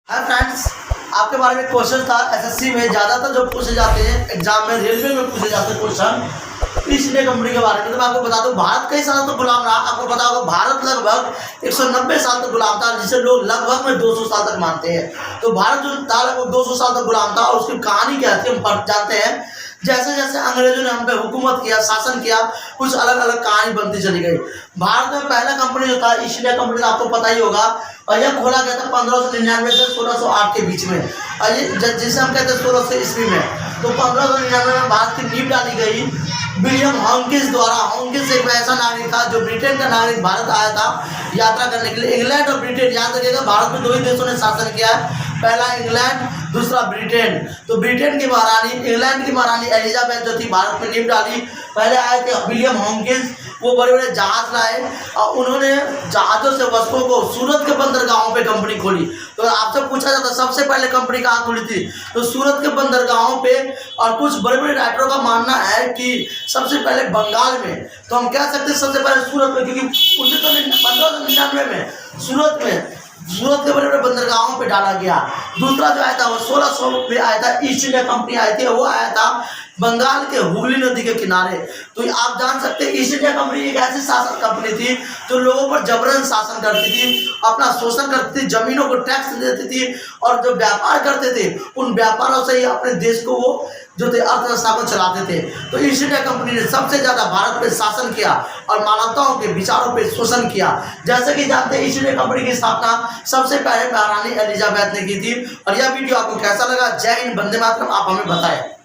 Hi friends, आपके बारे में क्वेश्चन था एसएससी में ज़्यादातर जो पूछे जाते हैं एग्जाम में, रेलवे में पूछे जाते हैं क्वेश्चन ईस्ट इंडिया कंपनी के बारे में। तो मैं आपको बता दूं, भारत कई साल तक गुलाम रहा। आपको पता होगा भारत लगभग 190 साल तक गुलाम था, जिसे लोग लगभग में 200 साल तक मानते हैं। तो भारत जो था लगभग 200 साल तक गुलाम था और उसकी कहानी क्या थी हम जानते हैं। जैसे जैसे अंग्रेजों ने हम पे हुकूमत किया, शासन किया, कुछ अलग अलग कहानी बनती चली गई। भारत में पहला कंपनी जो था ईस्ट इंडिया कंपनी, आपको पता ही होगा, और यह खोला गया था 1599 से 1608 के बीच में, और ये जिसे हम कहते हैं 1600 ईस्वी में। तो 1599 में भारत की नींव डाली गई विलियम हॉकिंस द्वारा। हॉकिंस एक ऐसा नागरिक था जो ब्रिटेन का नागरिक भारत आया था यात्रा करने के लिए। इंग्लैंड और ब्रिटेन, याद रखिएगा, भारत में दो ही देशों ने शासन किया है, पहला इंग्लैंड, दूसरा ब्रिटेन। तो ब्रिटेन की महारानी, इंग्लैंड की महारानी एलिजाबेथ जो थी, भारत में नींव डाली। पहले आए थे विलियम हॉकिंस, वो बड़े बड़े जहाज लाए और उन्होंने जहाज़ों से वस्तुओं को सूरत के बंदरगाहों पे कंपनी खोली। तो आपसे पूछा जाता सबसे पहले कंपनी कहाँ खुली थी, तो सूरत के बंदरगाहों पे। और कुछ बड़े बड़े राइटरों का मानना है कि सबसे पहले बंगाल में। तो हम कह सकते हैं सबसे पहले सूरत में, क्योंकि 1599 में सूरत के बड़े बड़े बंदरगाहों पे डाला गया। दूसरा जो आया था वो 1600 में आया था, ईस्ट इंडिया कंपनी आई थी, वो आया था बंगाल के हुगली नदी के किनारे। तो आप जान सकते हैं ईस्ट इंडिया कंपनी एक ऐसी शासन कंपनी थी जो लोगों पर जबरन शासन करती थी, अपना शोषण करती थी, जमीनों को टैक्स देती थी, और जो व्यापार करते थे उन व्यापारों से ही अपने देश को वो जो थे अर्थव्यवस्था को चलाते थे। तो ईस्ट इंडिया कंपनी ने सबसे ज़्यादा भारत पे शासन किया और मानवताओं के विचारों पे शोषण किया। जैसे कि जानते हैं ईस्ट इंडिया कंपनी की स्थापना सबसे पहले महारानी एलिजाबेथ ने की थी। और यह वीडियो आपको कैसा लगा? जय हिंद, वंदे मातरम। आप हमें बताएं।